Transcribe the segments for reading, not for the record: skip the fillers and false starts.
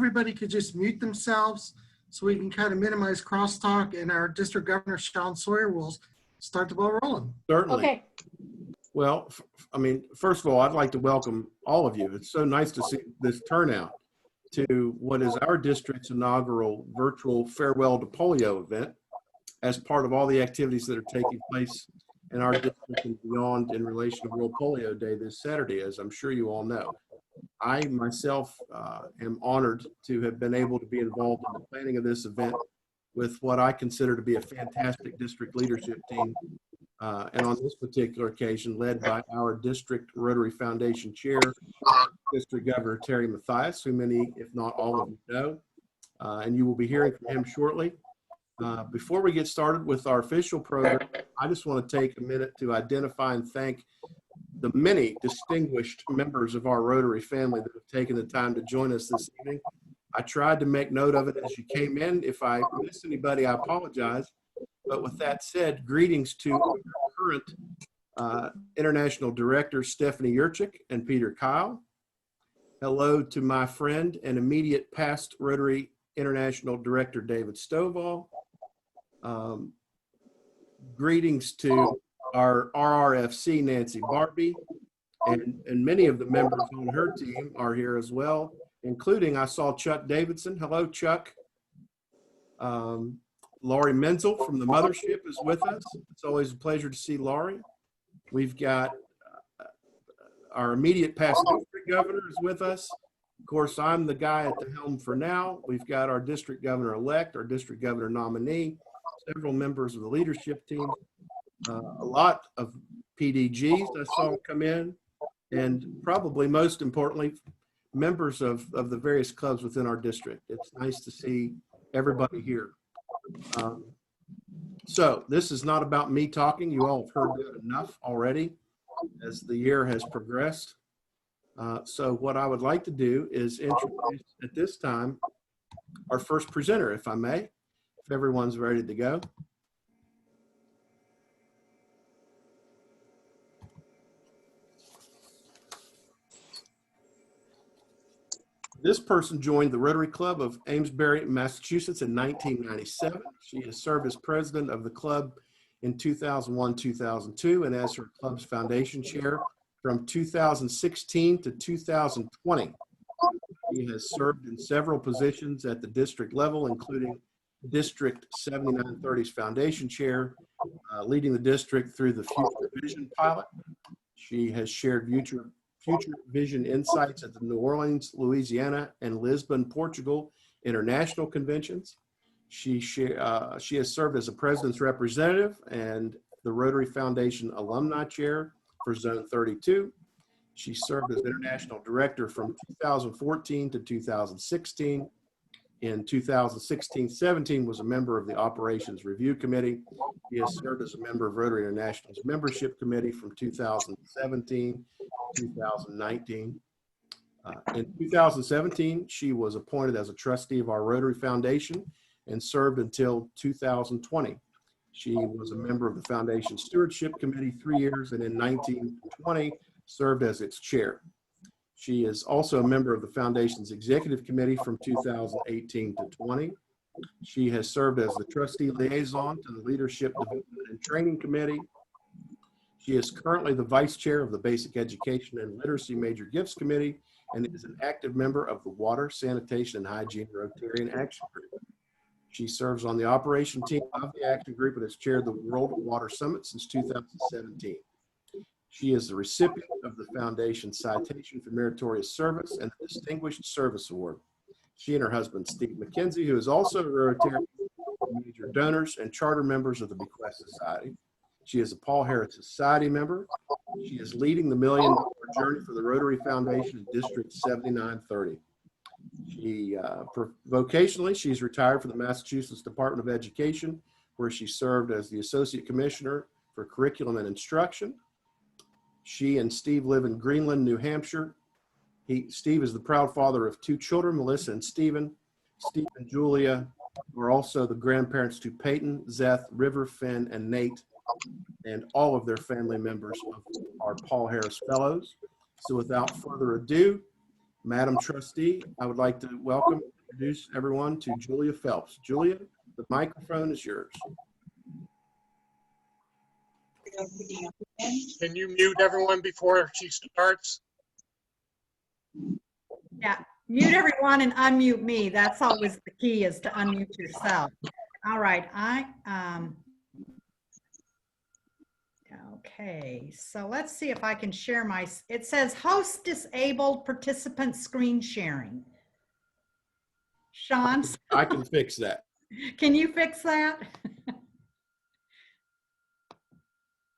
everybody could just mute themselves so we can kind of minimize crosstalk, and our district governor, Sean Sawyer, will start the ball rolling. Certainly. Okay. Well, I mean, first of all, I'd like to welcome all of you. It's so nice to see this turnout to what is our district's inaugural virtual Farewell to Polio event as part of all the activities that are taking place in our district and beyond in relation to World Polio Day this Saturday, as I'm sure you all know. I myself am honored to have been able to be involved in the planning of this event with what I consider to be a fantastic district leadership team. And on this particular occasion, led by our district Rotary Foundation chair, District Governor Terry Mathias, who many, if not all of you know, and you will be hearing from him shortly. Before we get started with our official program, I just want to take a minute to identify and thank the many distinguished members of our Rotary family that have taken the time to join us this evening. I tried to make note of it as you came in. If I missed anybody, I apologize. But with that said, greetings to our current International Director, Stephanie Yurchik and Peter Kyle. Hello to my friend and immediate past Rotary International Director, David Stovall. Greetings to our RRFC, Nancy Barbie, and many of the members on her team are here as well, including I saw Chuck Davidson. Hello, Chuck. Laurie Menzel from the Mothership is with us. It's always a pleasure to see Laurie. We've got our immediate past district governor is with us. Of course, I'm the guy at the helm for now. We've got our district governor-elect, our district governor nominee, several members of the leadership team, a lot of PDGs I saw come in, and probably most importantly, members of the various clubs within our district. It's nice to see everybody here. So this is not about me talking. You all have heard that enough already as the year has progressed. So what I would like to do is introduce at this time our first presenter, if I may, if everyone's ready to go. This person joined the Rotary Club of Amesbury, Massachusetts in 1997. She has served as president of the club in 2001-2002 and as her club's foundation chair from 2016 to 2020. She has served in several positions at the district level, including District 7930's foundation chair, leading the district through the Future Vision pilot. She has shared Future Vision insights at the New Orleans, Louisiana, and Lisbon, Portugal international conventions. She has served as a president's representative and the Rotary Foundation alumni chair for Zone 32. She served as international director from 2014 to 2016. In 2016-17 was a member of the Operations Review Committee. He has served as a member of Rotary International's membership committee from 2017 2019. In 2017, she was appointed as a trustee of our Rotary Foundation and served until 2020. She was a member of the Foundation Stewardship Committee 3 years, and in 1920 served as its chair. She is also a member of the Foundation's Executive Committee from 2018 to 20. She has served as the trustee liaison to the Leadership Development and Training Committee. She is currently the vice chair of the Basic Education and Literacy Major Gifts Committee and is an active member of the Water, Sanitation, and Hygiene Rotarian Action Group. She serves on the operation team of the Action Group and has chaired the World Water Summit since 2017. She is the recipient of the Foundation's Citation for Meritorious Service and the Distinguished Service Award. She and her husband, Steve McKenzie, who is also a Rotarian, major donors and charter members of the Bequest Society. She is a Paul Harris Society member. She is leading the $1 million journey for the Rotary Foundation in District 7930. Vocationally, she's retired from the Massachusetts Department of Education, where she served as the Associate Commissioner for Curriculum and Instruction. She and Steve live in Greenland, New Hampshire. Steve is the proud father of 2 children, Melissa and Stephen. Steve and Julia are also the grandparents to Peyton, Zeth, River, Finn, and Nate, and all of their family members are Paul Harris Fellows. So without further ado, Madam Trustee, I would like to welcome and introduce everyone to Julia Phelps. Julia, the microphone is yours. Can you mute everyone before she starts? Yeah, mute everyone and unmute me. That's always the key, is to unmute yourself. All right, okay, so let's see if I can share my, it says host disabled participant screen sharing. Sean, I can fix that. can you fix that?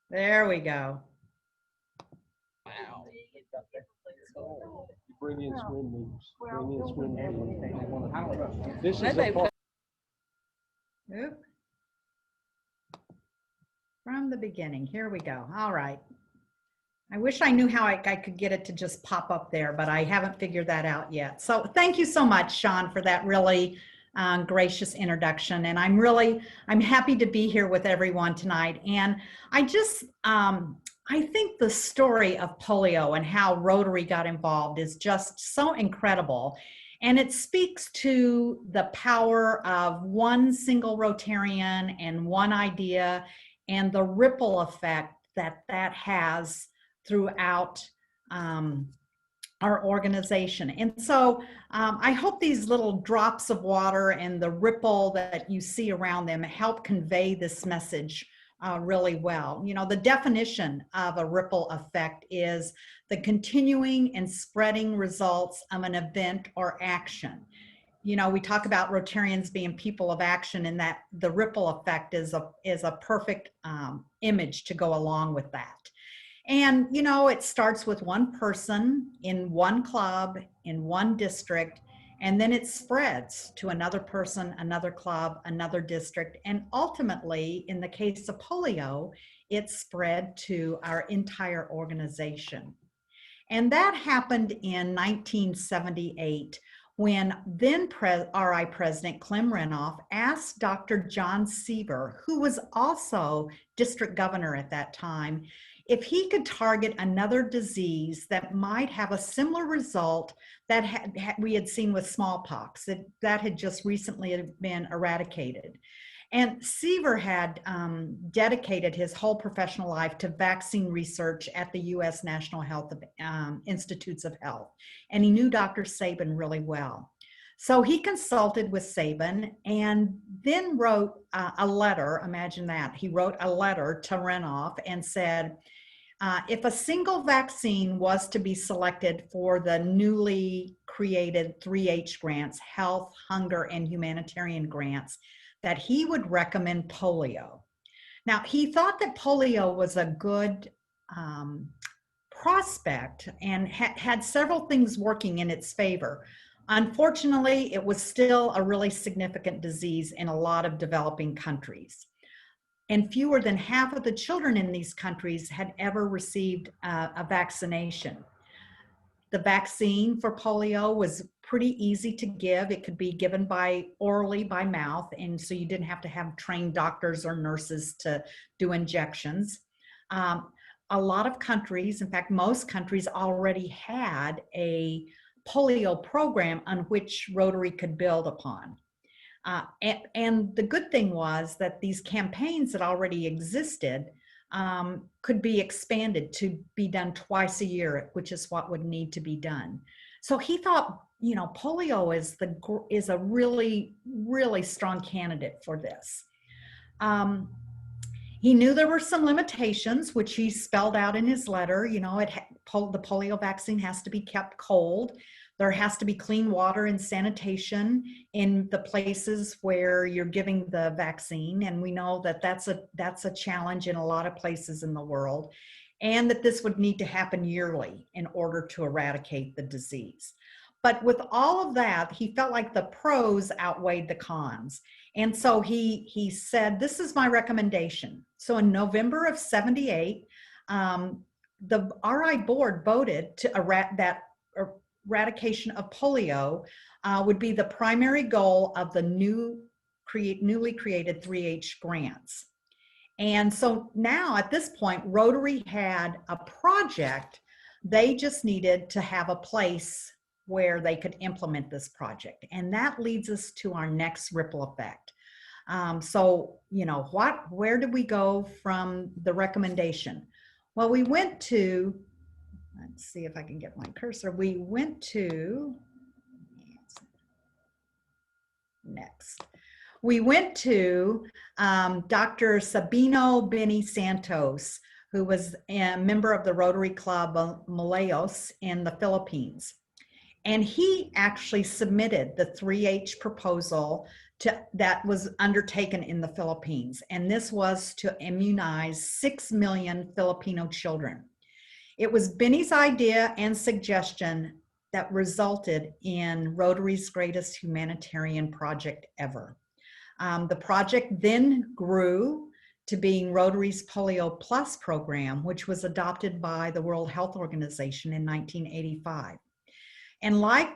There we go. Wow. Bring in swim meetings. Bring in swim meetings. This is a part. Oop. From the beginning, here we go. All right. I wish I knew how I could get it to just pop up there, but I haven't figured that out yet. So thank you so much, Sean, for that really gracious introduction. And I'm happy to be here with everyone tonight. And I think the story of polio and how Rotary got involved is just so incredible. And it speaks to the power of one single Rotarian and one idea and the ripple effect that has throughout our organization. And so I hope these little drops of water and the ripple that you see around them help convey this message really well. You know, the definition of a ripple effect is the continuing and spreading results of an event or action. You know, we talk about Rotarians being people of action, and that the ripple effect is a perfect image to go along with that. And, you know, it starts with one person in one club, in one district, and then it spreads to another person, another club, another district. And ultimately, in the case of polio, it spread to our entire organization. And that happened in 1978 when then RI President Clem Renoff asked Dr. John Sever, who was also district governor at that time, if he could target another disease that might have a similar result that we had seen with smallpox, that had just recently been eradicated. And Sever had dedicated his whole professional life to vaccine research at the U.S. National Health Institutes of Health, and he knew Dr. Sabin really well. So he consulted with Sabin and then wrote a letter. Imagine that. He wrote a letter to Renoff and said, if a single vaccine was to be selected for the newly created 3H grants, health, hunger, and humanitarian grants, that he would recommend polio. Now, he thought that polio was a good prospect and had several things working in its favor. Unfortunately, it was still a really significant disease in a lot of developing countries. And fewer than half of the children in these countries had ever received a vaccination. The vaccine for polio was pretty easy to give. It could be given orally by mouth, and so you didn't have to have trained doctors or nurses to do injections. A lot of countries, in fact, most countries already had a polio program on which Rotary could build upon. And the good thing was that these campaigns that already existed could be expanded to be done twice a year, which is what would need to be done. So he thought, you know, polio is a really, really strong candidate for this. He knew there were some limitations, which he spelled out in his letter. You know, the polio vaccine has to be kept cold. There has to be clean water and sanitation in the places where you're giving the vaccine. And we know that that's a challenge in a lot of places in the world, and that this would need to happen yearly in order to eradicate the disease. But with all of that, he felt like the pros outweighed the cons. And so he said, this is my recommendation. So in November of '78, the RI board voted to eradication of polio would be the primary goal of the newly created 3H grants. And so now at this point, Rotary had a project. They just needed to have a place where they could implement this project. And that leads us to our next ripple effect. So, you know, where did we go from the recommendation? Well, we went to, let's see if I can get my cursor. We went to, next. We went to Dr. Sabino Santos, who was a member of the Rotary Club of Malayos in the Philippines. And he actually submitted the 3H proposal that was undertaken in the Philippines. And this was to immunize 6 million Filipino children. It was Benny's idea and suggestion that resulted in Rotary's greatest humanitarian project ever. The project then grew to being Rotary's Polio Plus program, which was adopted by the World Health Organization in 1985. And like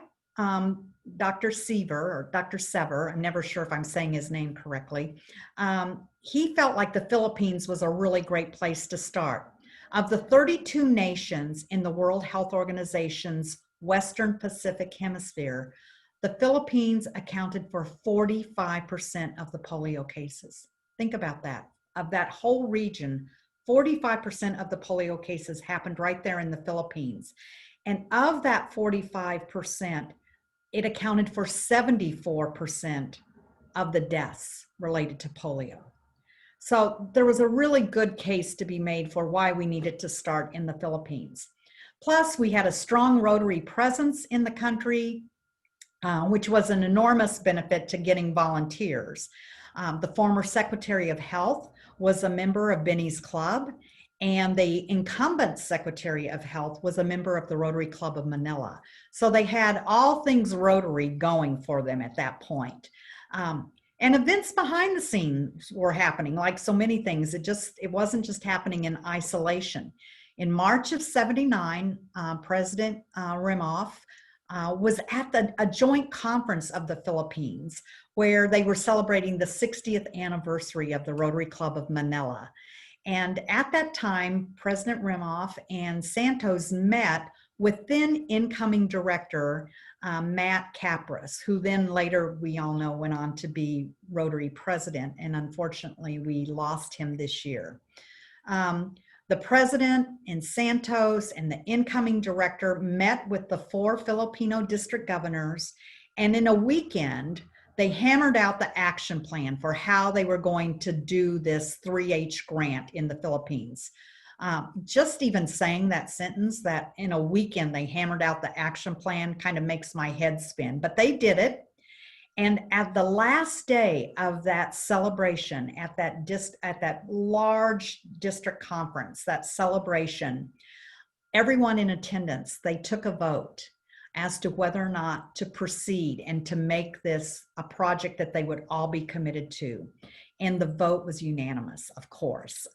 Dr. Sever, or Dr. Sever, I'm never sure if I'm saying his name correctly, he felt like the Philippines was a really great place to start. Of the 32 nations in the World Health Organization's Western Pacific Hemisphere, the Philippines accounted for 45% of the polio cases. Think about that. Of that whole region, 45% of the polio cases happened right there in the Philippines. And of that 45%, it accounted for 74% of the deaths related to polio. So there was a really good case to be made for why we needed to start in the Philippines. Plus, we had a strong Rotary presence in the country, which was an enormous benefit to getting volunteers. The former Secretary of Health was a member of Benny's Club, and the incumbent Secretary of Health was a member of the Rotary Club of Manila. So they had all things Rotary going for them at that point. And events behind the scenes were happening, like so many things. It wasn't just happening in isolation. In March of '79, President Rimoff was at a joint conference of the Philippines where they were celebrating the 60th anniversary of the Rotary Club of Manila. And at that time, President Rimoff and Santos met with then incoming director, Matt Capris, who then later, we all know, went on to be Rotary president. And unfortunately, we lost him this year. The president and Santos and the incoming director met with the 4 Filipino district governors, and in a weekend, they hammered out the action plan for how they were going to do this 3H grant in the Philippines. Just even saying that sentence, that in a weekend they hammered out the action plan, kind of makes my head spin, but they did it. And at the last day of that celebration, at that large district conference, that celebration, everyone in attendance, they took a vote as to whether or not to proceed and to make this a project that they would all be committed to. And the vote was unanimous, of course.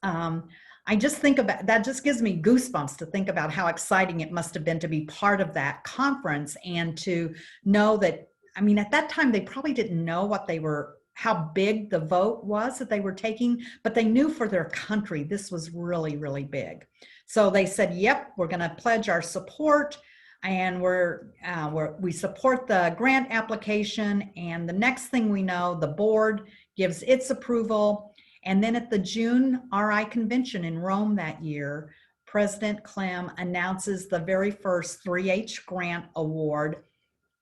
I just think about that, just gives me goosebumps to think about how exciting it must have been to be part of that conference and to know that, I mean, at that time, they probably didn't know how big the vote was that they were taking, but they knew for their country, this was really, really big. So they said, yep, we're gonna pledge our support, and we support the grant application. And the next thing we know, the board gives its approval. And then at the June RI convention in Rome that year, President Clem announces the very first 3H grant award,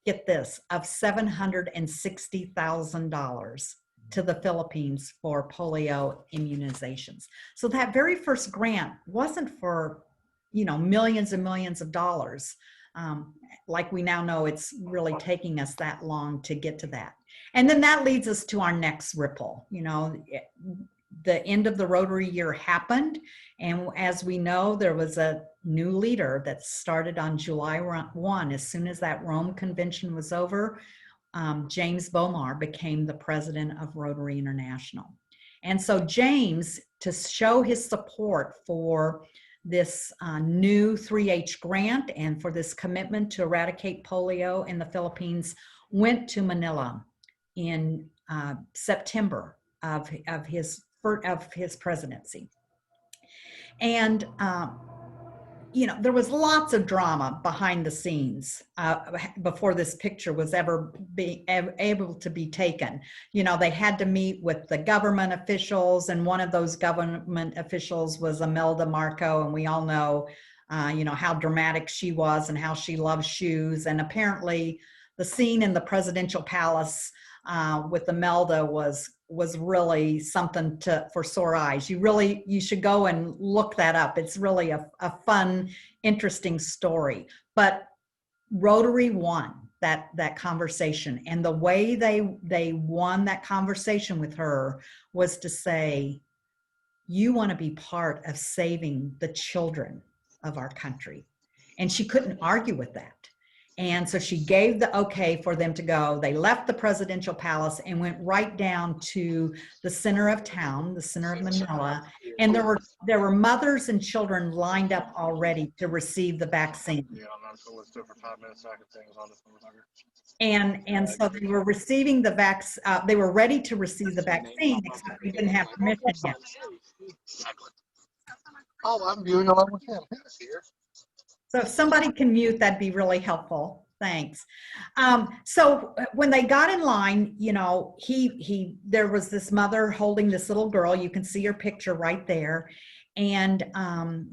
get this, of $760,000 to the Philippines for polio immunizations. So that very first grant wasn't for, millions and millions of dollars. Like we now know, it's really taking us that long to get to that. And then that leads us to our next ripple. The end of the Rotary year happened. And as we know, there was a new leader that started on July 1. As soon as that Rome convention was over, James Bomar became the president of Rotary International. And so James, to show his support for this new 3H grant and for this commitment to eradicate polio in the Philippines, went to Manila in September of his presidency. And there was lots of drama behind the scenes before this picture was ever able to be taken. They had to meet with the government officials, and one of those government officials was Imelda Marco, and we all know, how dramatic she was and how she loved shoes. And apparently the scene in the presidential palace with Imelda was really something for sore eyes. You should go and look that up. It's really a fun, interesting story. But Rotary won that conversation, and the way they won that conversation with her was to say, you want to be part of saving the children of our country. And she couldn't argue with that. And so she gave the okay for them to go. They left the presidential palace and went right down to the center of town, the center of Manila. And there were mothers and children lined up already to receive the vaccine. And so they were receiving the vaccine. They were ready to receive the vaccine, except they didn't have permission yet. Oh, I'm viewing along with him. So if somebody can mute, that'd be really helpful. Thanks. So when they got in line, there was this mother holding this little girl. You can see her picture right there. And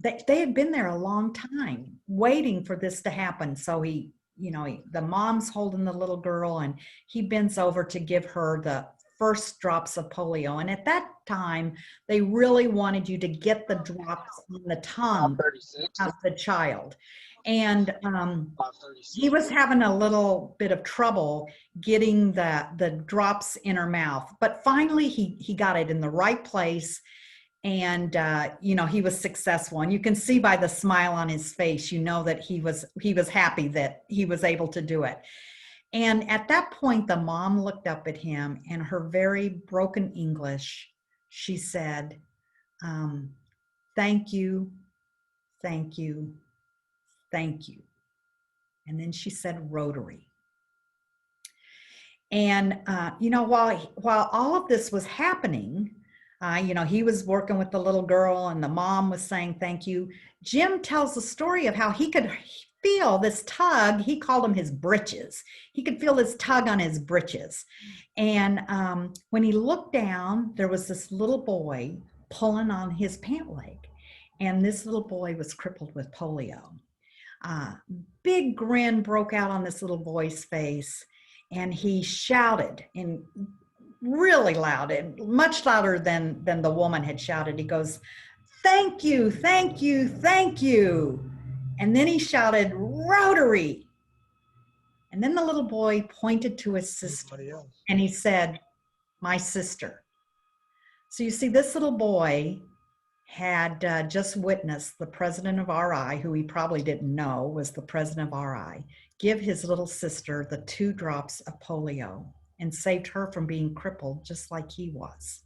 they had been there a long time waiting for this to happen. So the mom's holding the little girl, and he bends over to give her the first drops of polio. And at that time, they really wanted you to get the drops on the tongue of the child. And he was having a little bit of trouble getting the drops in her mouth. But finally, he got it in the right place. And, he was successful. And you can see by the smile on his face, that he was happy that he was able to do it. And at that point, the mom looked up at him, and her very broken English, she said, thank you, thank you, thank you. And then she said Rotary. And, while all of this was happening, he was working with the little girl, and the mom was saying thank you. Jim tells the story of how he could feel this tug. He called them his britches. He could feel this tug on his britches. And when he looked down, there was this little boy pulling on his pant leg. And this little boy was crippled with polio. Big grin broke out on this little boy's face. And he shouted in really loud, and much louder than the woman had shouted. He goes, thank you, thank you, thank you. And then he shouted, Rotary. And then the little boy pointed to his sister, and he said, my sister. So you see, this little boy had just witnessed the president of RI, who he probably didn't know was the president of RI, give his little sister the 2 drops of polio and saved her from being crippled just like he was.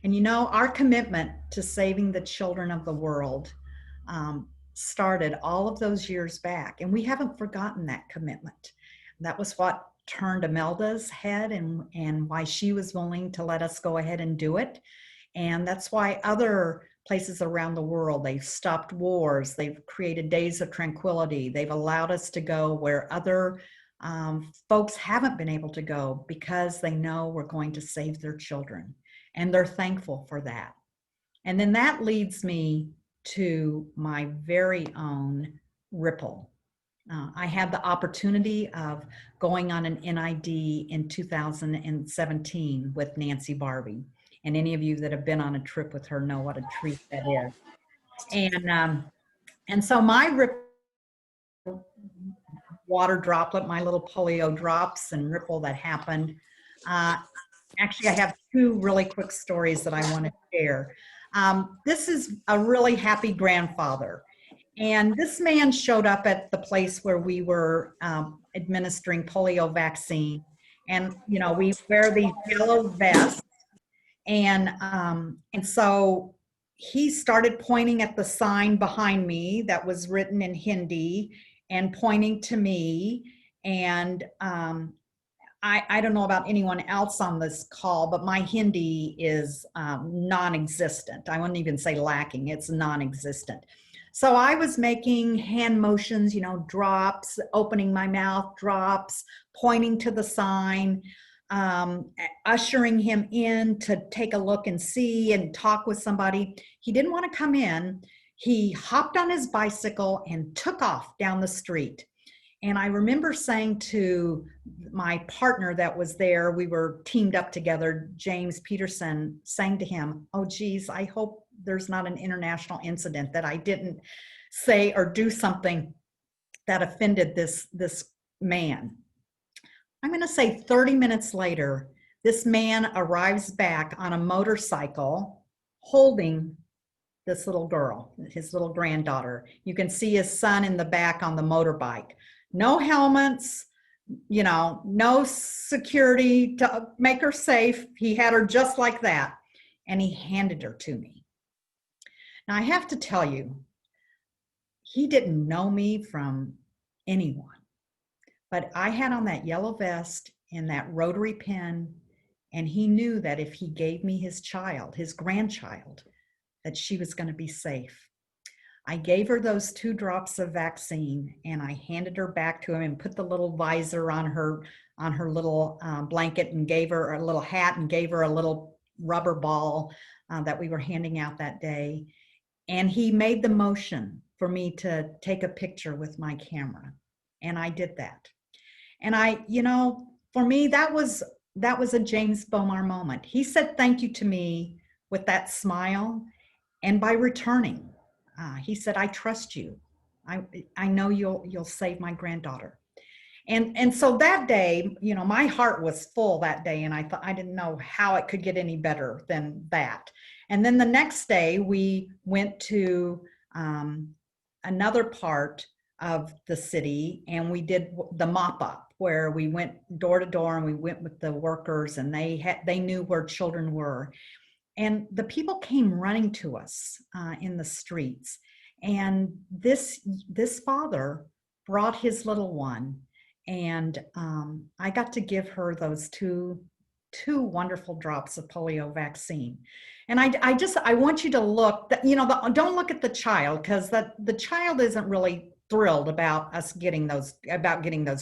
And our commitment to saving the children of the world started all of those years back, and we haven't forgotten that commitment. That was what turned Imelda's head and why she was willing to let us go ahead and do it. And that's why other places around the world, they've stopped wars, they've created days of tranquility, they've allowed us to go where other folks haven't been able to go, because they know we're going to save their children, and they're thankful for that. And then that leads me to my very own Ripple. I had the opportunity of going on an NID in 2017 with Nancy Barbie. And any of you that have been on a trip with her know what a treat that is. And so my Ripple water droplet, my little polio drops and Ripple that happened. Actually, I have 2 really quick stories that I want to share. This is a really happy grandfather. And this man showed up at the place where we were administering polio vaccine. And, we wear these yellow vests. And so he started pointing at the sign behind me that was written in Hindi and pointing to me. And I don't know about anyone else on this call, but my Hindi is non-existent. I wouldn't even say lacking, it's non-existent. So I was making hand motions, drops, opening my mouth, drops, pointing to the sign, ushering him in to take a look and see and talk with somebody. He didn't want to come in. He hopped on his bicycle and took off down the street. And I remember saying to my partner that was there, we were teamed up together, James Peterson, saying to him, oh, geez, I hope there's not an international incident that I didn't say or do something that offended this man. I'm going to say 30 minutes later, this man arrives back on a motorcycle holding this little girl, his little granddaughter. You can see his son in the back on the motorbike. No helmets, no security to make her safe. He had her just like that, and he handed her to me. Now, I have to tell you, he didn't know me from anyone, but I had on that yellow vest and that Rotary pin, and he knew that if he gave me his child, his grandchild, that she was going to be safe. I gave her those 2 drops of vaccine, and I handed her back to him and put the little visor on her little blanket, and gave her a little hat and gave her a little rubber ball that we were handing out that day. And he made the motion for me to take a picture with my camera, and I did that. And for me, that was a James Bomar moment. He said thank you to me with that smile, and by returning. He said, I trust you. I know you'll save my granddaughter. And so that day, my heart was full that day, and I thought, I didn't know how it could get any better than that. And then the next day we went to another part of the city, and we did the mop up, where we went door to door and we went with the workers, and they knew where children were. And the people came running to us in the streets. And this father brought his little one, and I got to give her those two wonderful drops of polio vaccine. And I want you to look, don't look at the child, because the child isn't really thrilled about us getting those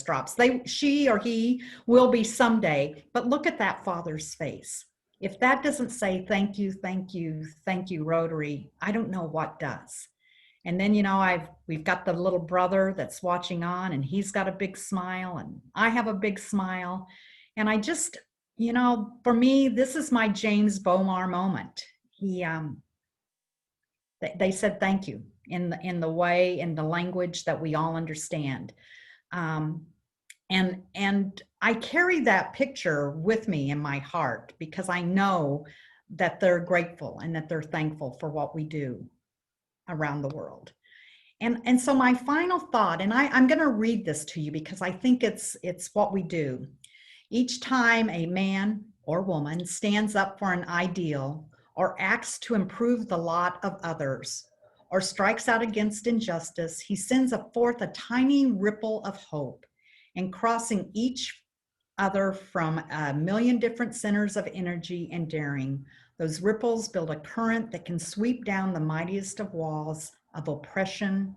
drops. She or he will be someday, but look at that father's face. If that doesn't say thank you, thank you, thank you, Rotary, I don't know what does. And then, we've got the little brother that's watching on, and he's got a big smile, and I have a big smile. And I just, for me, this is my James Bomar moment. They said thank you in the way, in the language that we all understand. And I carry that picture with me in my heart, because I know that they're grateful and that they're thankful for what we do around the world. And so my final thought, and I'm going to read this to you because I think it's what we do. Each time a man or woman stands up for an ideal, or acts to improve the lot of others, or strikes out against injustice, he sends forth a tiny ripple of hope, and crossing each other from a million different centers of energy and daring, those ripples build a current that can sweep down the mightiest of walls of oppression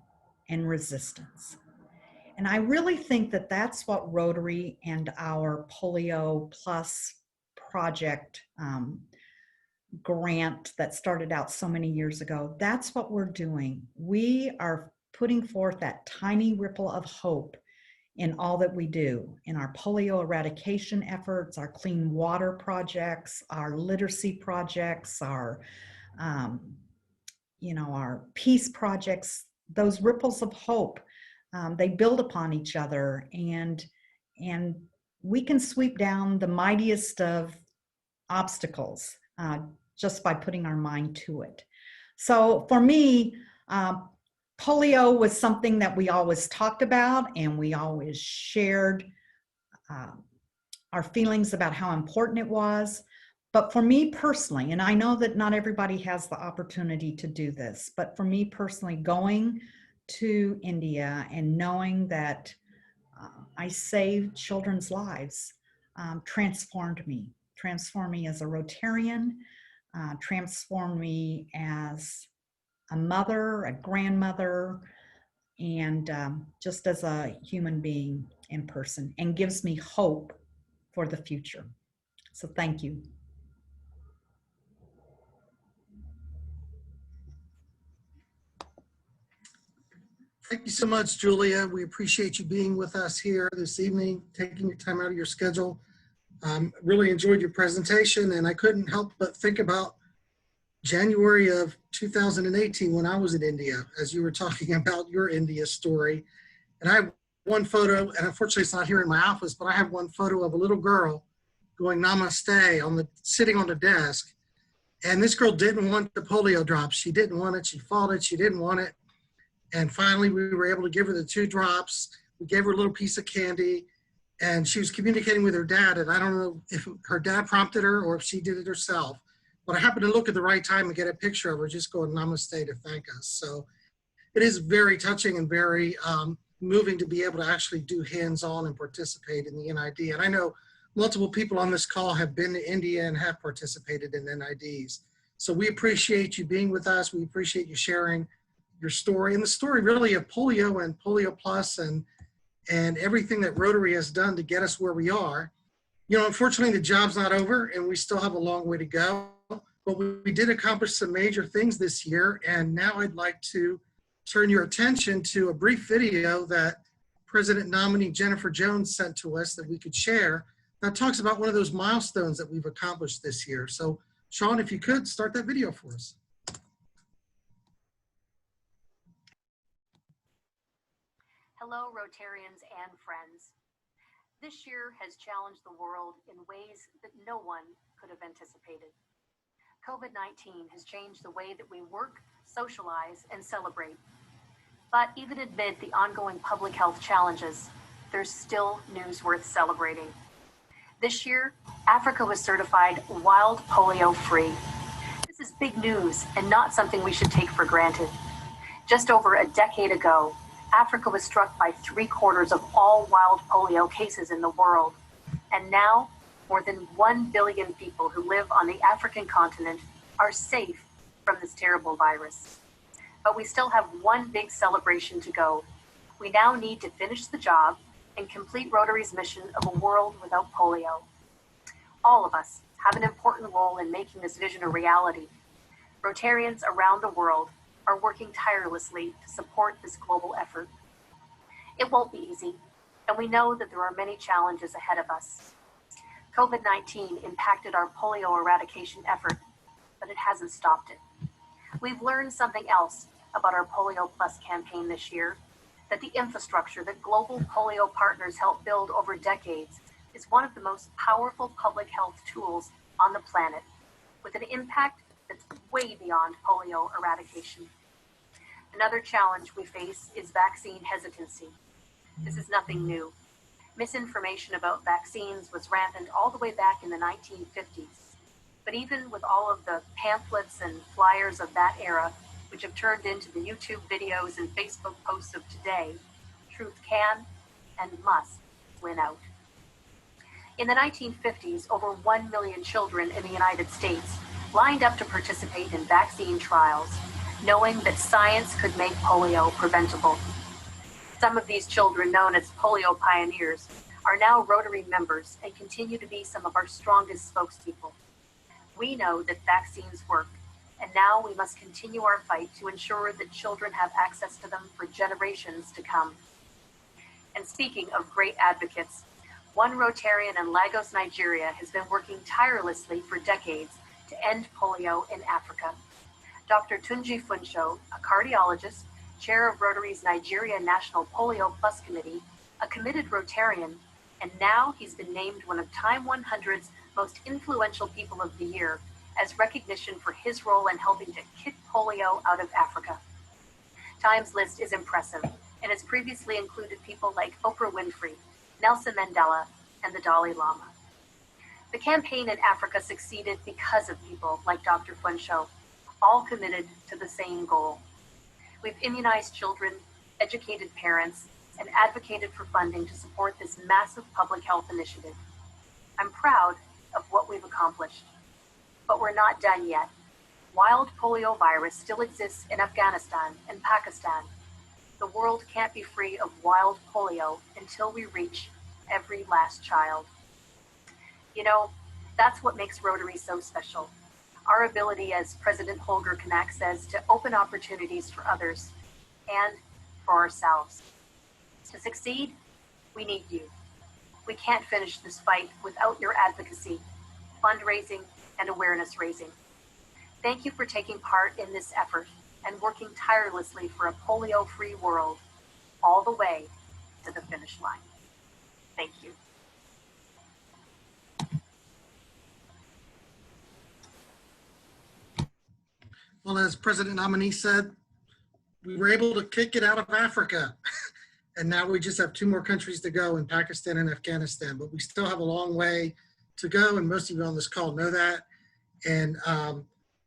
and resistance. And I really think that that's what Rotary and our Polio Plus project grant that started out so many years ago, that's what we're doing. We are putting forth that tiny ripple of hope in all that we do, in our polio eradication efforts, our clean water projects, our literacy projects, our peace projects. Those ripples of hope, they build upon each other, and we can sweep down the mightiest of obstacles just by putting our mind to it. So for me, polio was something that we always talked about, and we always shared our feelings about how important it was. But for me personally, and I know that not everybody has the opportunity to do this, but for me personally, going to India and knowing that I saved children's lives transformed me as a Rotarian, transformed me as a mother, a grandmother, and just as a human being in person, and gives me hope for the future. So thank you. Thank you so much, Julia. We appreciate you being with us here this evening, taking your time out of your schedule. Really enjoyed your presentation, and I couldn't help but think about January of 2018 when I was in India, as you were talking about your India story. And I have one photo, and unfortunately it's not here in my office, but I have one photo of a little girl going namaste sitting on the desk. And this girl didn't want the polio drops. She didn't want it. She fought it. She didn't want it. And finally, we were able to give her the 2 drops. We gave her a little piece of candy, and she was communicating with her dad. And I don't know if her dad prompted her or if she did it herself. But I happened to look at the right time and get a picture of her just going namaste to thank us. So it is very touching and very moving to be able to actually do hands-on and participate in the NID. And I know multiple people on this call have been to India and have participated in NIDs. So we appreciate you being with us. We appreciate you sharing your story and the story really of polio and Polio Plus and everything that Rotary has done to get us where we are. You know, unfortunately, the job's not over and we still have a long way to go, but we did accomplish some major things this year. And now I'd like to turn your attention to a brief video that President nominee Jennifer Jones sent to us that we could share that talks about one of those milestones that we've accomplished this year. So Sean, if you could start that video for us. Hello, Rotarians and friends. This year has challenged the world in ways that no one could have anticipated. COVID-19 has changed the way that we work, socialize, and celebrate. But even amid the ongoing public health challenges, there's still news worth celebrating. This year, Africa was certified wild polio free. This is big news and not something we should take for granted. Just over a decade ago, Africa was struck by 3/4 of all wild polio cases in the world. And now, more than 1 billion people who live on the African continent are safe from this terrible virus. But we still have one big celebration to go. We now need to finish the job and complete Rotary's mission of a world without polio. All of us have an important role in making this vision a reality. Rotarians around the world are working tirelessly to support this global effort. It won't be easy, and we know that there are many challenges ahead of us. COVID-19 impacted our polio eradication effort, but it hasn't stopped it. We've learned something else about our Polio Plus campaign this year, that the infrastructure that global polio partners helped build over decades is one of the most powerful public health tools on the planet, with an impact that's way beyond polio eradication. Another challenge we face is vaccine hesitancy. This is nothing new. Misinformation about vaccines was rampant all the way back in the 1950s. But even with all of the pamphlets and flyers of that era, which have turned into the YouTube videos and Facebook posts of today, truth can and must win out. In the 1950s, over 1 million children in the United States lined up to participate in vaccine trials, knowing that science could make polio preventable. Some of these children, known as polio pioneers, are now Rotary members and continue to be some of our strongest spokespeople. We know that vaccines work, and now we must continue our fight to ensure that children have access to them for generations to come. And speaking of great advocates, one Rotarian in Lagos, Nigeria has been working tirelessly for decades to end polio in Africa. Dr. Tunji Funsho, a cardiologist, chair of Rotary's Nigeria National Polio Plus Committee, a committed Rotarian, and now he's been named one of Time 100's most influential people of the year as recognition for his role in helping to kick polio out of Africa. Time's list is impressive and has previously included people like Oprah Winfrey, Nelson Mandela, and the Dalai Lama. The campaign in Africa succeeded because of people like Dr. Funsho, all committed to the same goal. We've immunized children, educated parents, and advocated for funding to support this massive public health initiative. I'm proud of what we've accomplished, but we're not done yet. wild polio virus still exists in Afghanistan and Pakistan, the world can't be free of wild polio until we reach every last child. You know, that's what makes Rotary so special. Our ability, as President Holger Knack says, to open opportunities for others and for ourselves. To succeed, we need you. We can't finish this fight without your advocacy, fundraising, and awareness raising. Thank you for taking part in this effort and working tirelessly for a polio-free world, all the way to the finish line. Thank you. Well, as President nominee said, we were able to kick it out of Africa. And now we just have 2 more countries to go in Pakistan and Afghanistan, but we still have a long way to go. And most of you on this call know that. And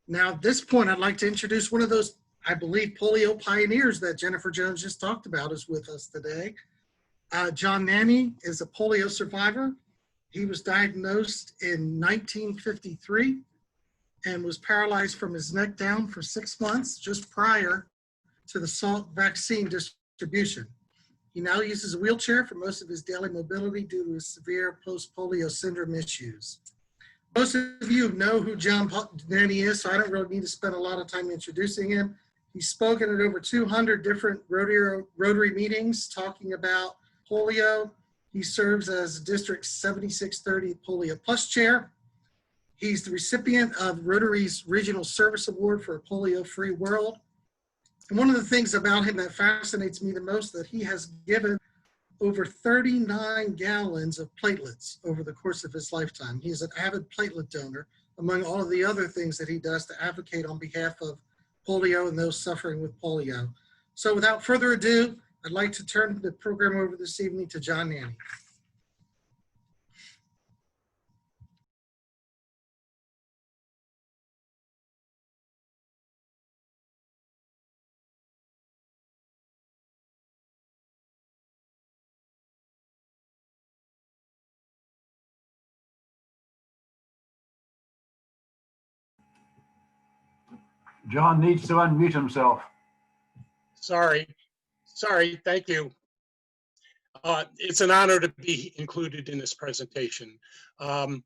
now at this point, I'd like to introduce one of those, I believe, polio pioneers that Jennifer Jones just talked about is with us today. John Nanny is a polio survivor. He was diagnosed in 1953 and was paralyzed from his neck down for 6 months just prior to the Salk vaccine distribution. He now uses a wheelchair for most of his daily mobility due to his severe post-polio syndrome issues. Most of you know who John Nanny is, so I don't really need to spend a lot of time introducing him. He's spoken at over 200 different Rotary meetings talking about polio. He serves as District 7630 Polio Plus Chair. He's the recipient of Rotary's Regional Service Award for a Polio-Free World. And one of the things about him that fascinates me the most that he has given over 39 gallons of platelets over the course of his lifetime. He's an avid platelet donor, among all of the other things that he does to advocate on behalf of polio and those suffering with polio. So without further ado, I'd like to turn the program over this evening to John Nanny. John needs to unmute himself. Sorry, thank you. It's an honor to be included in this presentation. I'm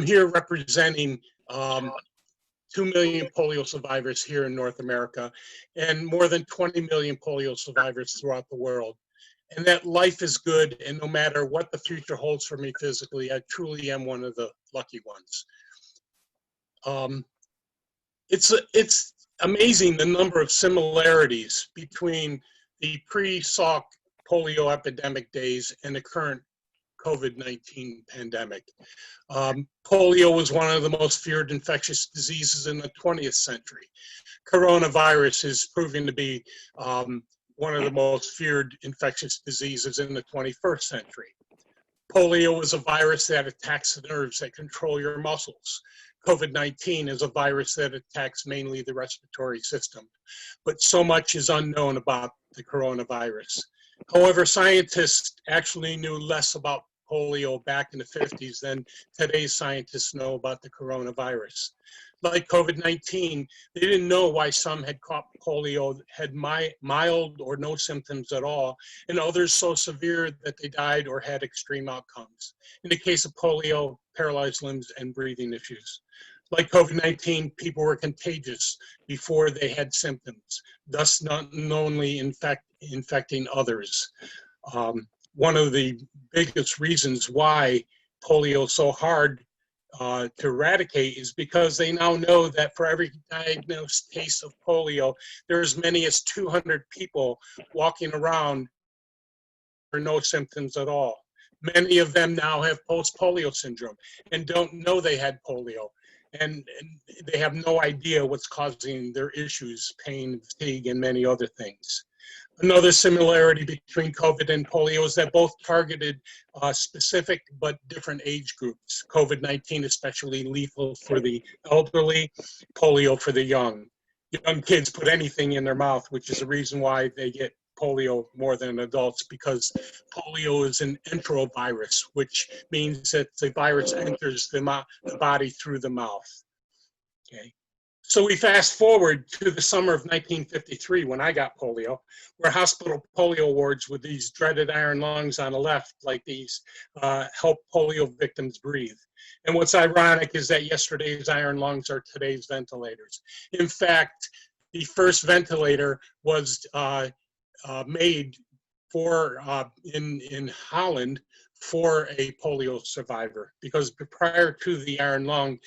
here representing 2 million polio survivors here in North America and more than 20 million polio survivors throughout the world. And that life is good, and no matter what the future holds for me physically, I truly am one of the lucky ones. It's amazing the number of similarities between the pre-Salk polio epidemic days and the current COVID-19 pandemic. Polio was one of the most feared infectious diseases in the 20th century. Coronavirus is proving to be one of the most feared infectious diseases in the 21st century. Polio is a virus that attacks the nerves that control your muscles. COVID-19 is a virus that attacks mainly the respiratory system, but so much is unknown about the coronavirus. However, scientists actually knew less about polio back in the 50s than today's scientists know about the coronavirus. Like COVID-19, they didn't know why some had caught polio, had mild or no symptoms at all, and others so severe that they died or had extreme outcomes. In the case of polio, paralyzed limbs and breathing issues. Like COVID-19, people were contagious before they had symptoms, thus not only infecting others. One of the biggest reasons why polio is so hard to eradicate is because they now know that for every diagnosed case of polio, there are as many as 200 people walking around with no symptoms at all. Many of them now have post-polio syndrome and don't know they had polio. And they have no idea what's causing their issues, pain, fatigue, and many other things. Another similarity between COVID and polio is that both targeted specific but different age groups. COVID-19 especially lethal for the elderly, polio for the young. Young kids put anything in their mouth, which is the reason why they get polio more than adults, because polio is an enterovirus, which means that the virus enters the body through the mouth. Okay. So we fast forward to the summer of 1953 when I got polio, where hospital polio wards with these dreaded iron lungs on the left, like these, help polio victims breathe. And what's ironic is that yesterday's iron lungs are today's ventilators. In fact, the first ventilator was made for in Holland for a polio survivor, because prior to the iron lung,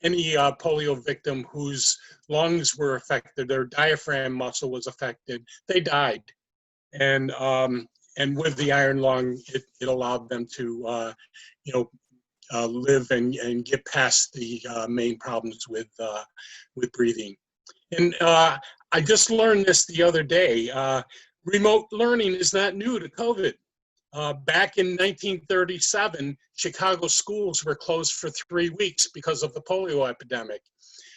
any polio victim whose lungs were affected, their diaphragm muscle was affected, they died. And with the iron lung, it allowed them to, live and get past the main problems with breathing. And I just learned this the other day. Remote learning is not new to COVID. Back in 1937, Chicago schools were closed for 3 weeks because of the polio epidemic.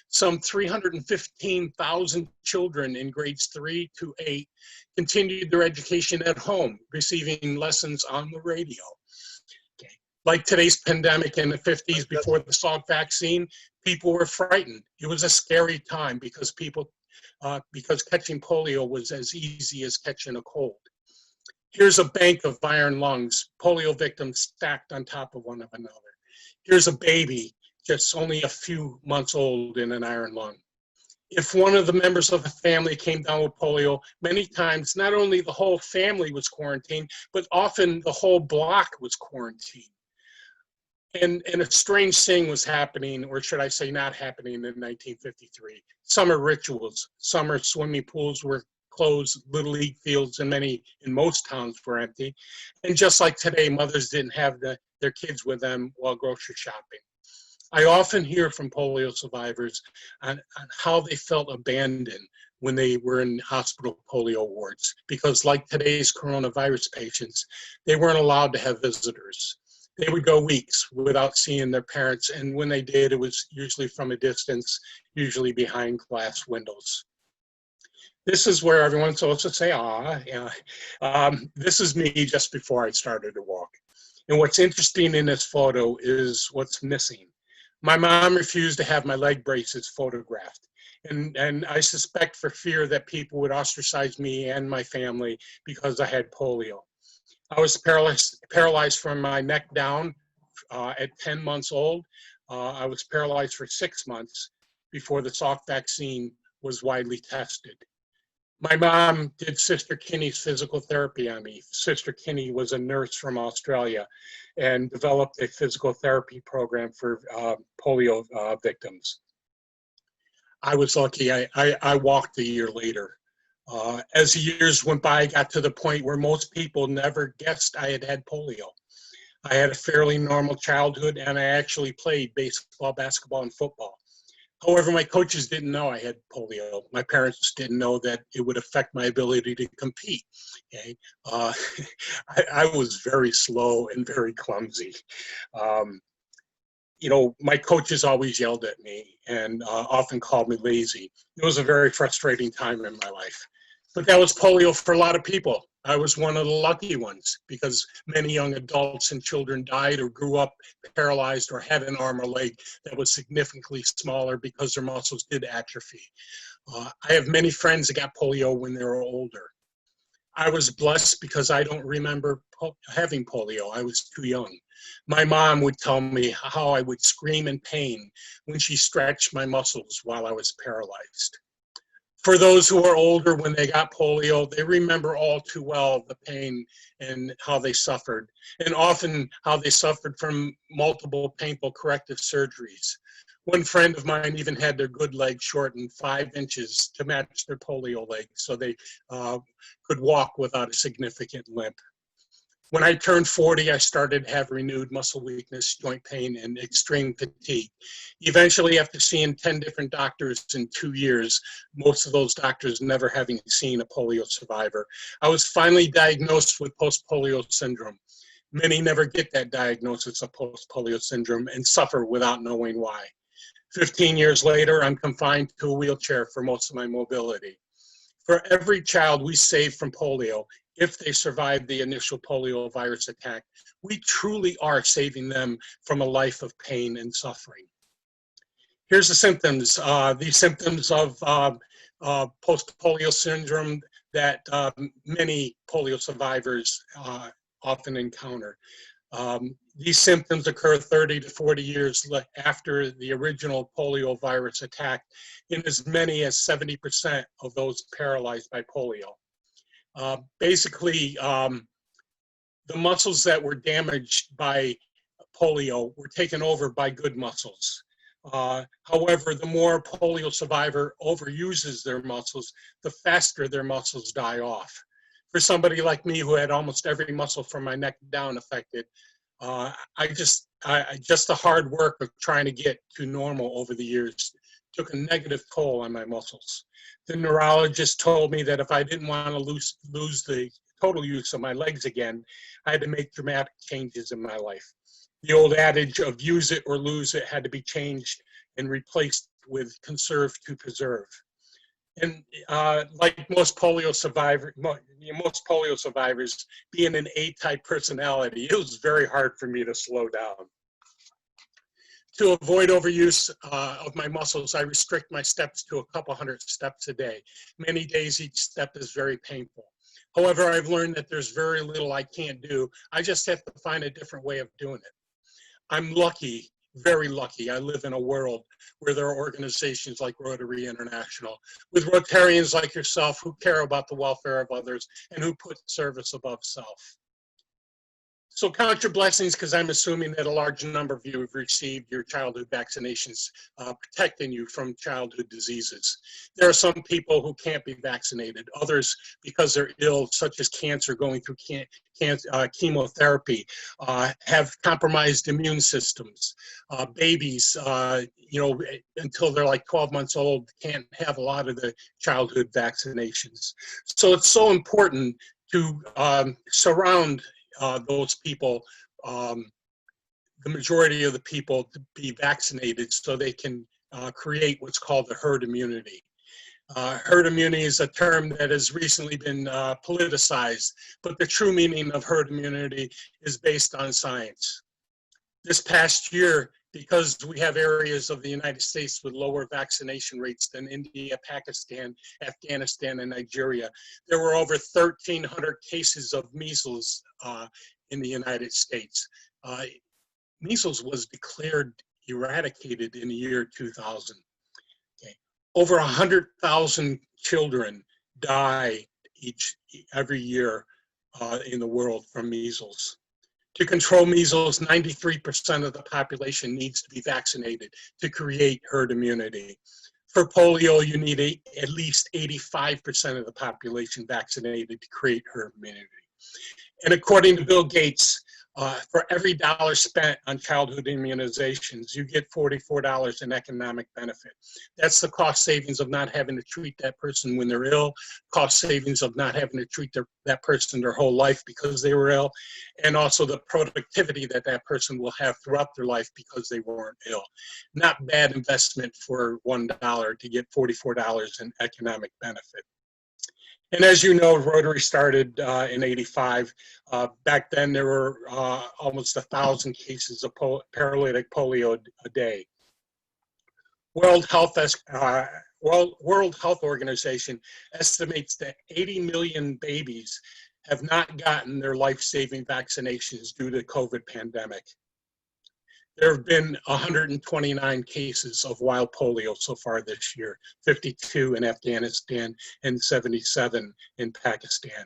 Some 315,000 children in grades 3 to 8 continued their education at home, receiving lessons on the radio. Okay. Like today's pandemic in the 50s before the Salk vaccine, people were frightened. It was a scary time because because catching polio was as easy as catching a cold. Here's a bank of iron lungs, polio victims stacked on top of one another. Here's a baby just only a few months old in an iron lung. If one of the members of the family came down with polio, many times not only the whole family was quarantined, but often the whole block was quarantined. And a strange thing was happening, or should I say not happening, in 1953. Summer rituals, summer swimming pools were closed, little league fields in most towns were empty. And just like today, mothers didn't have their kids with them while grocery shopping. I often hear from polio survivors on how they felt abandoned when they were in hospital polio wards, because like today's coronavirus patients, they weren't allowed to have visitors. They would go weeks without seeing their parents, and when they did, it was usually from a distance, usually behind glass windows. This is where everyone's supposed to say, ah, yeah. This is me just before I started to walk. And what's interesting in this photo is what's missing. My mom refused to have my leg braces photographed. And I suspect for fear that people would ostracize me and my family because I had polio. I was paralyzed from my neck down at 10 months old. I was paralyzed for 6 months before the Salk vaccine was widely tested. My mom did Sister Kinney's physical therapy on me. Sister Kinney was a nurse from Australia and developed a physical therapy program for polio victims. I was lucky. I walked a year later. As the years went by, I got to the point where most people never guessed I had had polio. I had a fairly normal childhood, and I actually played baseball, basketball, and football. However, my coaches didn't know I had polio. My parents didn't know that it would affect my ability to compete. Okay? I was very slow and very clumsy. My coaches always yelled at me and often called me lazy. It was a very frustrating time in my life. But that was polio for a lot of people. I was one of the lucky ones because many young adults and children died or grew up paralyzed or had an arm or leg that was significantly smaller because their muscles did atrophy. I have many friends that got polio when they were older. I was blessed because I don't remember having polio. I was too young. My mom would tell me how I would scream in pain when she stretched my muscles while I was paralyzed. For those who are older when they got polio, they remember all too well the pain and how they suffered, and often how they suffered from multiple painful corrective surgeries. One friend of mine even had their good leg shortened 5 inches to match their polio leg so they could walk without a significant limp. When I turned 40, I started to have renewed muscle weakness, joint pain, and extreme fatigue. Eventually, after seeing 10 different doctors in 2 years, most of those doctors never having seen a polio survivor, I was finally diagnosed with post-polio syndrome. Many never get that diagnosis of post-polio syndrome and suffer without knowing why. 15 years later, I'm confined to a wheelchair for most of my mobility. For every child we save from polio, if they survive the initial polio virus attack, we truly are saving them from a life of pain and suffering. Here's the symptoms. These symptoms of post-polio syndrome that many polio survivors often encounter. These symptoms occur 30 to 40 years after the original polio virus attack, in as many as 70% of those paralyzed by polio. Basically, the muscles that were damaged by polio were taken over by good muscles. However, the more polio survivor overuses their muscles, the faster their muscles die off. For somebody like me who had almost every muscle from my neck down affected, just the hard work of trying to get to normal over the years took a negative toll on my muscles. The neurologist told me that if I didn't want to lose the total use of my legs again, I had to make dramatic changes in my life. The old adage of use it or lose it had to be changed and replaced with conserve to preserve. And like most polio survivors, being an A-type personality, it was very hard for me to slow down. To avoid overuse of my muscles, I restrict my steps to a couple hundred steps a day. Many days each step is very painful. However, I've learned that there's very little I can't do. I just have to find a different way of doing it. I'm lucky, very lucky. I live in a world where there are organizations like Rotary International, with Rotarians like yourself who care about the welfare of others and who put service above self. So count your blessings, because I'm assuming that a large number of you have received your childhood vaccinations protecting you from childhood diseases. There are some people who can't be vaccinated, others because they're ill, such as cancer, going through chemotherapy, have compromised immune systems. Babies, until they're like 12 months old, can't have a lot of the childhood vaccinations. So it's so important to surround those people, the majority of the people, to be vaccinated so they can create what's called the herd immunity. Herd immunity is a term that has recently been politicized, but the true meaning of herd immunity is based on science. This past year, because we have areas of the United States with lower vaccination rates than India, Pakistan, Afghanistan, and Nigeria, there were over 1,300 cases of measles in the United States. Measles was declared eradicated in the year 2000. Okay. Over 100,000 children die every year in the world from measles. To control measles, 93% of the population needs to be vaccinated to create herd immunity. For polio, you need at least 85% of the population vaccinated to create herd immunity. And according to Bill Gates, for every dollar spent on childhood immunizations, you get $44 in economic benefit. That's the cost savings of not having to treat that person when they're ill, cost savings of not having to treat that person their whole life because they were ill, and also the productivity that that person will have throughout their life because they weren't ill. Not bad investment for $1 to get $44 in economic benefit. And as you know, Rotary started in '85. Back then, there were almost 1,000 cases of paralytic polio a day. World Health Organization estimates that 80 million babies have not gotten their life-saving vaccinations due to the COVID pandemic. There have been 129 cases of wild polio so far this year, 52 in Afghanistan and 77 in Pakistan.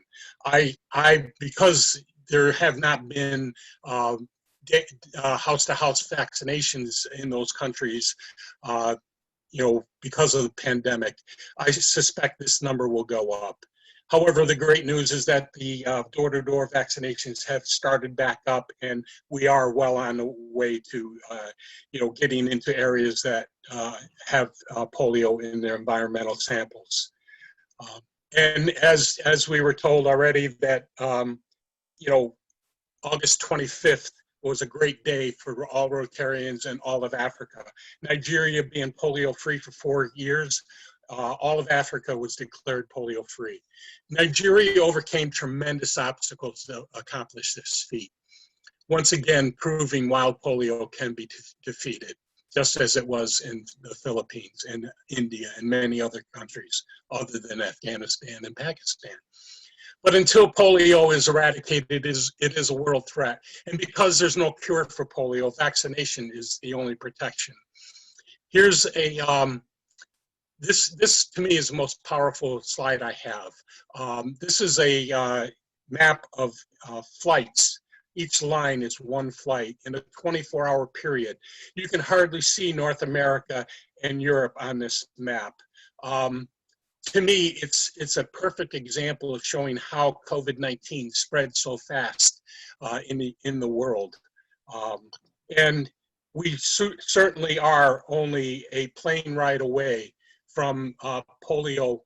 Because there have not been house-to-house vaccinations in those countries, because of the pandemic, I suspect this number will go up. However, the great news is that the door-to-door vaccinations have started back up, and we are well on the way to, getting into areas that have polio in their environmental samples. And as we were told already, that August 25th was a great day for all Rotarians in all of Africa. Nigeria being polio-free for 4 years. All of Africa was declared polio-free. Nigeria overcame tremendous obstacles to accomplish this feat, once again proving wild polio can be defeated. just as it was in the Philippines and India and many other countries other than Afghanistan and Pakistan. But until polio is eradicated, it is a world threat. And because there's no cure for polio, vaccination is the only protection. Here's a, this to me is the most powerful slide I have. This is a map of flights. Each line is one flight in a 24-hour period. You can hardly see North America and Europe on this map. To me, it's a perfect example of showing how COVID-19 spread so fast in the world. And we certainly are only a plane ride away from polio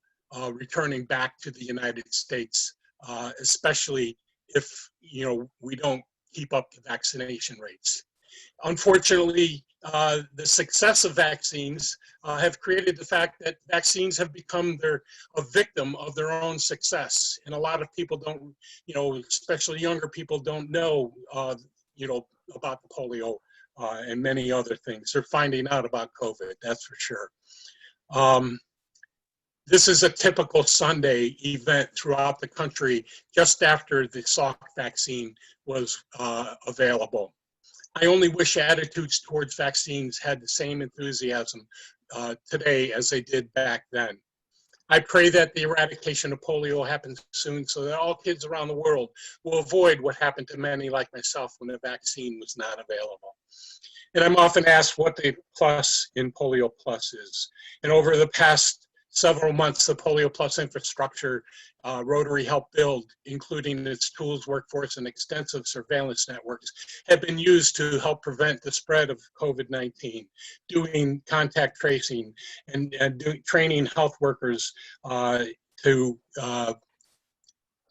returning back to the United States, especially if we don't keep up the vaccination rates. Unfortunately, the success of vaccines have created the fact that vaccines have become a victim of their own success. And a lot of people don't, especially younger people don't know, about polio and many other things. They're finding out about COVID, that's for sure. This is a typical Sunday event throughout the country just after the Salk vaccine was available. I only wish attitudes towards vaccines had the same enthusiasm today as they did back then. I pray that the eradication of polio happens soon so that all kids around the world will avoid what happened to many like myself when the vaccine was not available. And I'm often asked what the plus in Polio Plus is. And over the past several months, the Polio Plus infrastructure Rotary helped build, including its tools, workforce, and extensive surveillance networks, have been used to help prevent the spread of COVID-19, doing contact tracing and training health workers to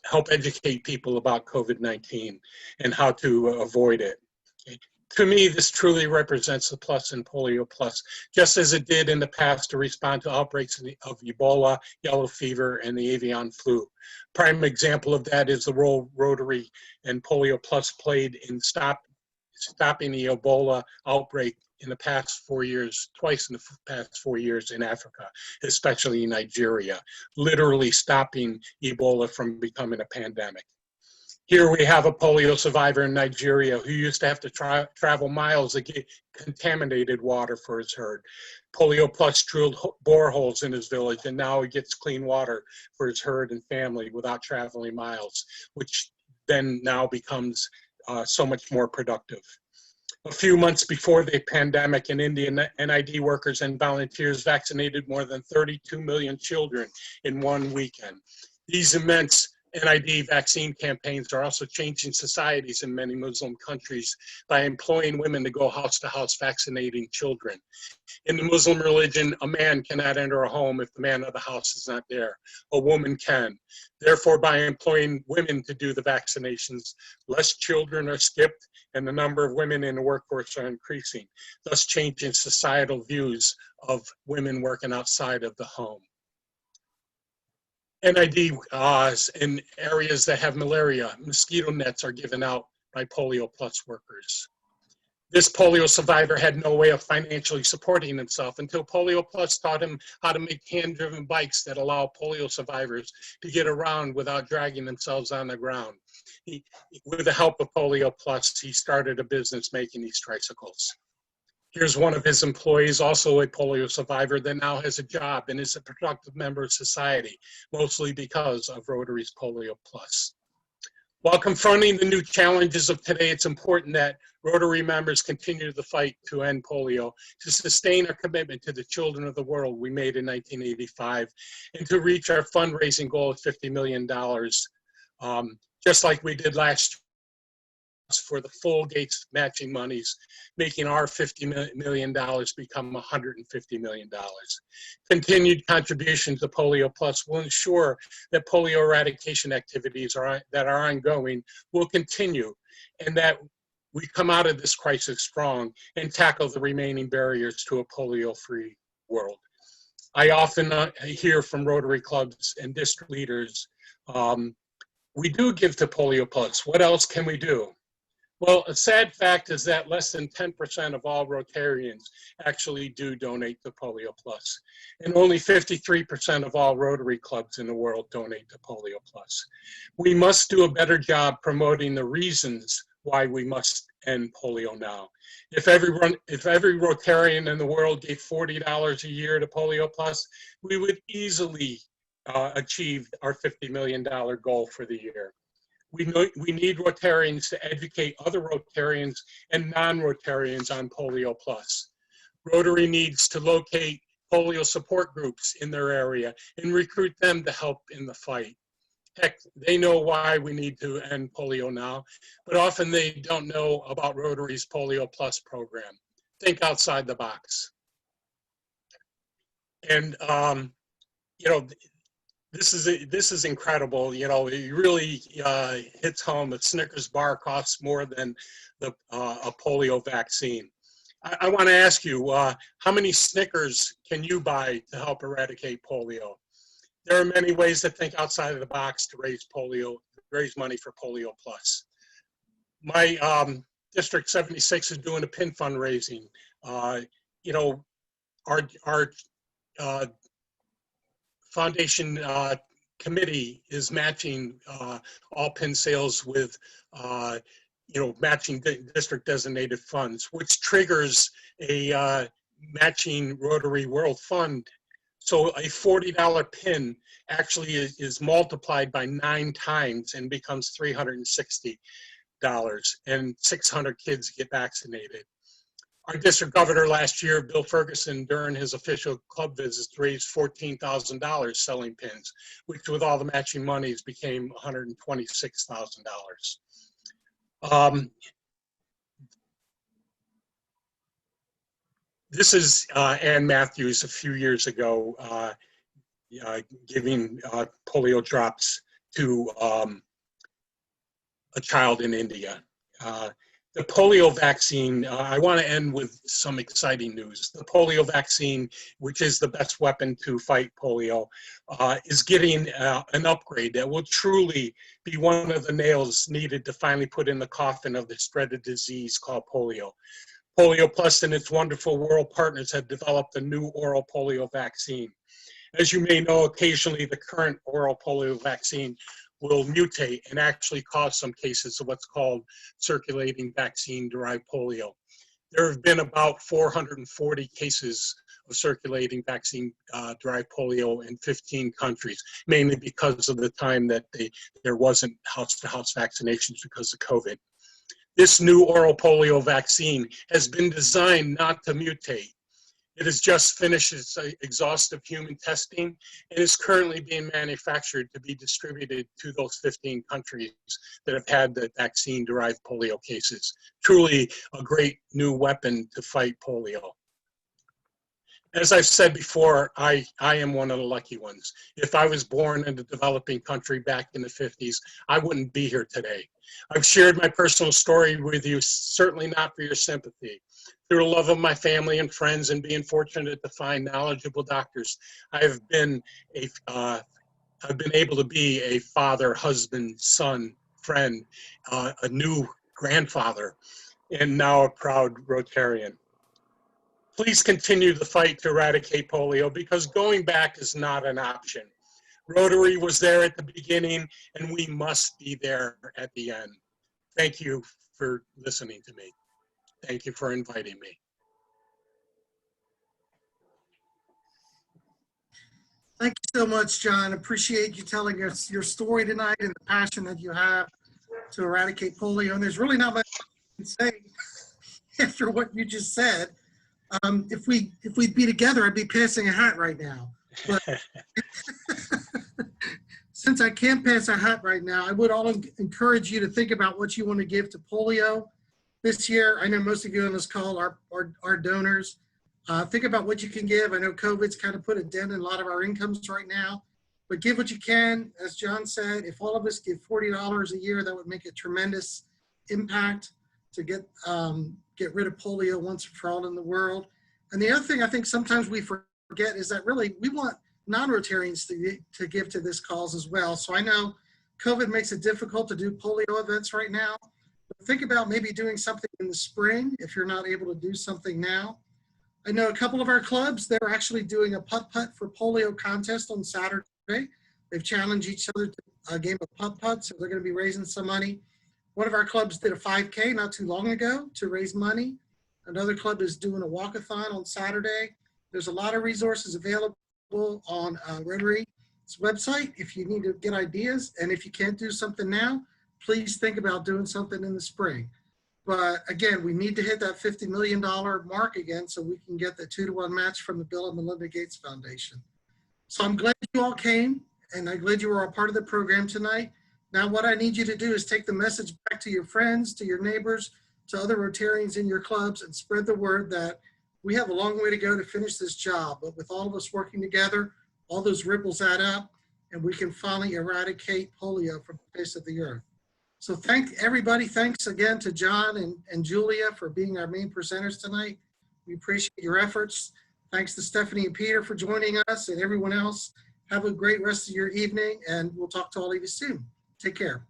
help educate people about COVID-19 and how to avoid it. To me, this truly represents the plus in Polio Plus, just as it did in the past to respond to outbreaks of Ebola, yellow fever, and the avian flu. Prime example of that is the role Rotary and Polio Plus played in stopping the Ebola outbreak in the past 4 years, twice in the past 4 years in Africa, especially in Nigeria, literally stopping Ebola from becoming a pandemic. Here we have a polio survivor in Nigeria who used to have to travel miles to get contaminated water for his herd. Polio Plus drilled boreholes in his village, and now he gets clean water for his herd and family without traveling miles, which then now becomes so much more productive. A few months before the pandemic, in India, NID workers and volunteers vaccinated more than 32 million children in one weekend. These immense NID vaccine campaigns are also changing societies in many Muslim countries by employing women to go house to house vaccinating children. In the Muslim religion, a man cannot enter a home if the man of the house is not there. A woman can. Therefore, by employing women to do the vaccinations, less children are skipped and the number of women in the workforce are increasing, thus changing societal views of women working outside of the home. NID in areas that have malaria, mosquito nets are given out by Polio Plus workers. This polio survivor had no way of financially supporting himself until Polio Plus taught him how to make hand-driven bikes that allow polio survivors to get around without dragging themselves on the ground. With the help of Polio Plus, he started a business making these tricycles. Here's one of his employees, also a polio survivor, that now has a job and is a productive member of society, mostly because of Rotary's Polio Plus. While confronting the new challenges of today, it's important that Rotary members continue the fight to end polio, to sustain our commitment to the children of the world we made in 1985, and to reach our fundraising goal of $50 million, just like we did last year for the full Gates matching monies, making our $50 million become $150 million. Continued contributions to Polio Plus will ensure that polio eradication activities that are ongoing will continue, and that we come out of this crisis strong and tackle the remaining barriers to a polio-free world. I often hear from Rotary clubs and district leaders, we do give to Polio Plus. What else can we do? Well, a sad fact is that less than 10% of all Rotarians actually do donate to Polio Plus, and only 53% of all Rotary clubs in the world donate to Polio Plus. We must do a better job promoting the reasons why we must end polio now. If every Rotarian in the world gave $40 a year to Polio Plus, we would easily achieve our $50 million goal for the year. We need Rotarians to educate other Rotarians and non-Rotarians on Polio Plus. Rotary needs to locate polio support groups in their area and recruit them to help in the fight. Heck, they know why we need to end polio now, but often they don't know about Rotary's Polio Plus program. Think outside the box. And, you know, this is incredible. You know, it really hits home. A Snickers bar costs more than a polio vaccine. I want to ask you, how many Snickers can you buy to help eradicate polio? There are many ways to think outside of the box to raise money for Polio Plus. My District 76 is doing a pin fundraising. You know, our foundation committee is matching all pin sales with you know, matching district designated funds, which triggers a matching Rotary World Fund. So a $40 pin actually is multiplied by 9 times and becomes $360, and 600 kids get vaccinated. Our district governor last year, Bill Ferguson, during his official club visits, raised $14,000 selling pins, which with all the matching monies became $126,000. This is Ann Matthews a few years ago giving polio drops to a child in India. The polio vaccine, I want to end with some exciting news. The polio vaccine, which is the best weapon to fight polio, is getting an upgrade that will truly be one of the nails needed to finally put in the coffin of this dreaded disease called polio. Polio Plus and its wonderful world partners have developed a new oral polio vaccine. As you may know, occasionally the current oral polio vaccine will mutate and actually cause some cases of what's called circulating vaccine-derived polio. There have been about 440 cases of circulating vaccine-derived polio in 15 countries, mainly because of the time that there wasn't house-to-house vaccinations because of COVID. This new oral polio vaccine has been designed not to mutate. It has just finished its exhaustive human testing and is currently being manufactured to be distributed to those 15 countries that have had the vaccine-derived polio cases. Truly a great new weapon to fight polio. As I've said before, I am one of the lucky ones. If I was born in a developing country back in the 50s, I wouldn't be here today. I've shared my personal story with you, certainly not for your sympathy. Through the love of my family and friends and being fortunate to find knowledgeable doctors, I've been able to be a father, husband, son, friend, a new grandfather, and now a proud Rotarian. Please continue the fight to eradicate polio because going back is not an option. Rotary was there at the beginning and we must be there at the end. Thank you for listening to me. Thank you for inviting me. Thank you so much, John. Appreciate you telling us your story tonight and the passion that you have to eradicate polio. And there's really not much I can say after what you just said. If we'd be together, I'd be passing a hat right now. But since I can't pass a hat right now, I would all encourage you to think about what you want to give to polio this year. I know most of you on this call are donors. Think about what you can give. I know COVID's kind of put a dent in a lot of our incomes right now, but give what you can. As John said, if all of us give $40 a year, that would make a tremendous impact to get rid of polio once and for all in the world. And the other thing I think sometimes we forget is that really we want non-Rotarians to give to this cause as well. So I know COVID makes it difficult to do polio events right now. Think about maybe doing something in the spring if you're not able to do something now. I know a couple of our clubs, they're actually doing a putt-putt for polio contest on Saturday. They've challenged each other to a game of putt-putt, so they're going to be raising some money. One of our clubs did a 5K not too long ago to raise money. Another club is doing a walkathon on Saturday. There's a lot of resources available on Rotary's website if you need to get ideas. And if you can't do something now, please think about doing something in the spring. But again, we need to hit that $50 million mark again so we can get the 2-to-1 match from the Bill and Melinda Gates Foundation. So I'm glad you all came, and I'm glad you were all part of the program tonight. Now what I need you to do is take the message back to your friends, to your neighbors, to other Rotarians in your clubs, and spread the word that we have a long way to go to finish this job. But with all of us working together, all those ripples add up, and we can finally eradicate polio from the face of the earth. So thank everybody. Thanks again to John and Julia for being our main presenters tonight. We appreciate your efforts. Thanks to Stephanie and Peter for joining us, and everyone else. Have a great rest of your evening, and we'll talk to all of you soon. Take care.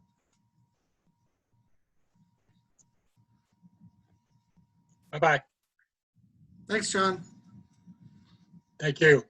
Bye-bye. Thanks, John. Thank you.